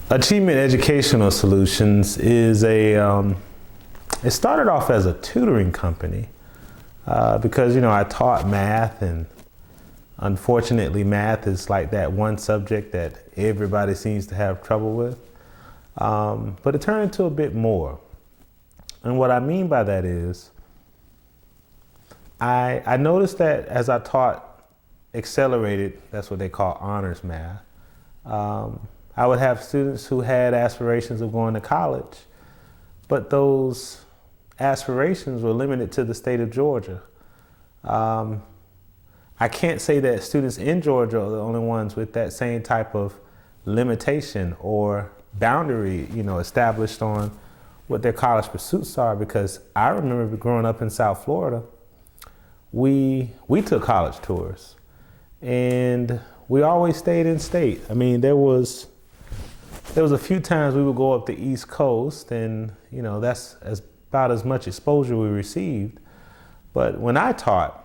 AchieveMeant Educational Solutions is it started off as a tutoring company because, I taught math, and unfortunately math is like that one subject that everybody seems to have trouble with. But it turned into a bit more. And what I mean by that is I noticed that as I taught accelerated, that's what they call honors math, I would have students who had aspirations of going to college, but those aspirations were limited to the state of Georgia. I can't say that students in Georgia are the only ones with that same type of limitation or boundary, established on what their college pursuits are, because I remember growing up in South Florida, we took college tours and we always stayed in state. I mean, there was a few times we would go up the East Coast, and that's about as much exposure we received. But when I taught,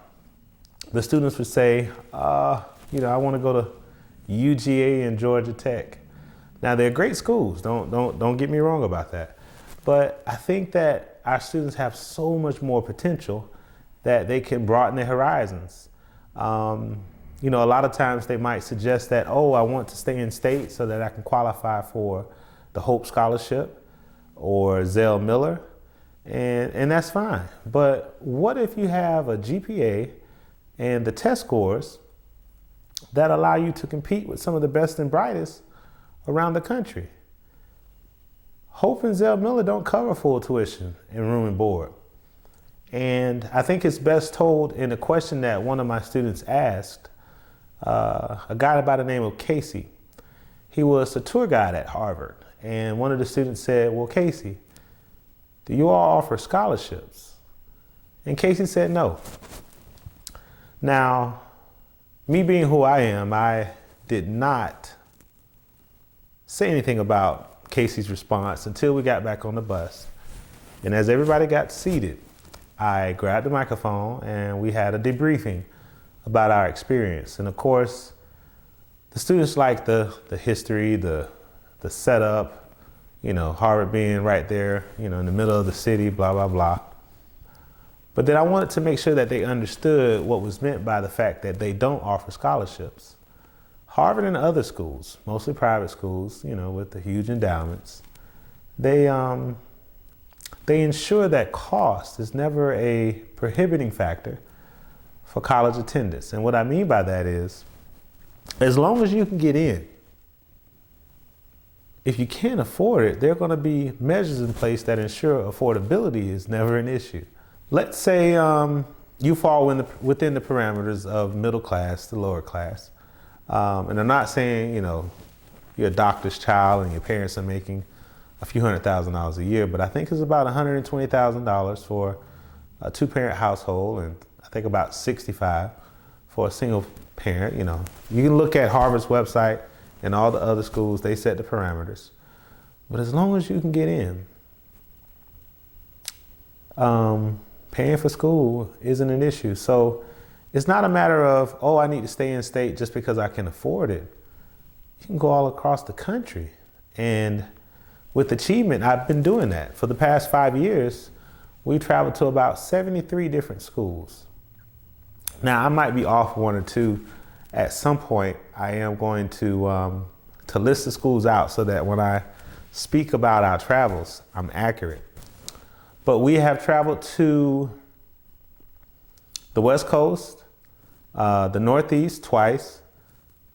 the students would say, I want to go to UGA and Georgia Tech. Now they're great schools, don't get me wrong about that. But I think that our students have so much more potential that they can broaden their horizons. A lot of times they might suggest that, I want to stay in state so that I can qualify for the Hope Scholarship or Zell Miller, and that's fine. But what if you have a GPA and the test scores that allow you to compete with some of the best and brightest around the country? Hope and Zell Miller don't cover full tuition and room and board. And I think it's best told in a question that one of my students asked, a guy by the name of Casey. He was a tour guide at Harvard. And one of the students said, well, Casey, do you all offer scholarships? And Casey said no. Now, me being who I am, I did not say anything about Casey's response until we got back on the bus. And as everybody got seated, I grabbed the microphone and we had a debriefing about our experience. And of course, the students liked the history, the setup, Harvard being right there, in the middle of the city, blah, blah, blah. But then I wanted to make sure that they understood what was meant by the fact that they don't offer scholarships. Harvard and other schools, mostly private schools, with the huge endowments, they ensure that cost is never a prohibiting factor for college attendance. And what I mean by that is, as long as you can get in, if you can't afford it, there are going to be measures in place that ensure affordability is never an issue. Let's say you fall within the parameters of middle class to lower class. And I'm not saying, you're a doctor's child and your parents are making a few $100,000 a year, but I think it's about $120,000 for a two-parent household, and I think about $65,000 for a single parent. You can look at Harvard's website and all the other schools, they set the parameters. But as long as you can get in, paying for school isn't an issue. So it's not a matter of, I need to stay in state just because I can afford it. You can go all across the country. And with AchieveMeant, I've been doing that. For the past 5 years, we traveled to about 73 different schools. Now, I might be off one or two. At some point, I am going to list the schools out so that when I speak about our travels, I'm accurate. But we have traveled to the West Coast, the Northeast twice,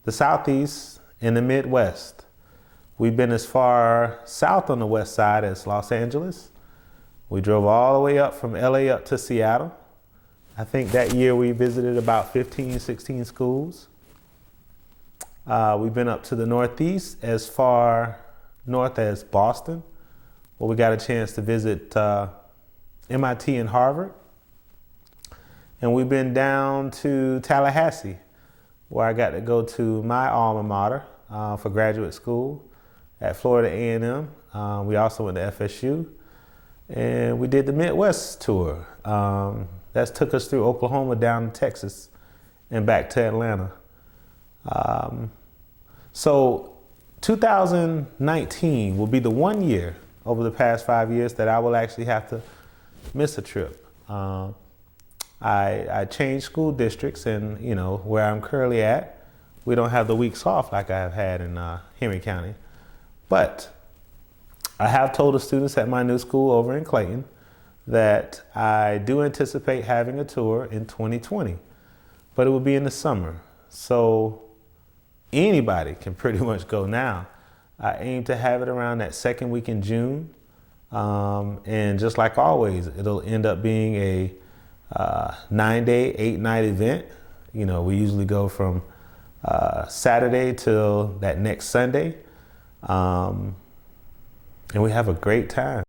the Southeast, and the Midwest. We've been as far south on the west side as Los Angeles. We drove all the way up from LA up to Seattle. I think that year we visited about 15, 16 schools. We've been up to the Northeast as far north as Boston, where we got a chance to visit MIT and Harvard. And we've been down to Tallahassee, where I got to go to my alma mater for graduate school at Florida A&M. We also went to FSU. And we did the Midwest tour. That took us through Oklahoma, down to Texas, and back to Atlanta. So 2019 will be the one year over the past 5 years that I will actually have to miss a trip. I changed school districts, and where I'm currently at, we don't have the weeks off like I have had in Henry County. But I have told the students at my new school over in Clayton that I do anticipate having a tour in 2020, but it will be in the summer. So anybody can pretty much go now. I aim to have it around that second week in June. And just like always, it'll end up being a 9-day, 8-night event. We usually go from Saturday till that next Sunday. And we have a great time.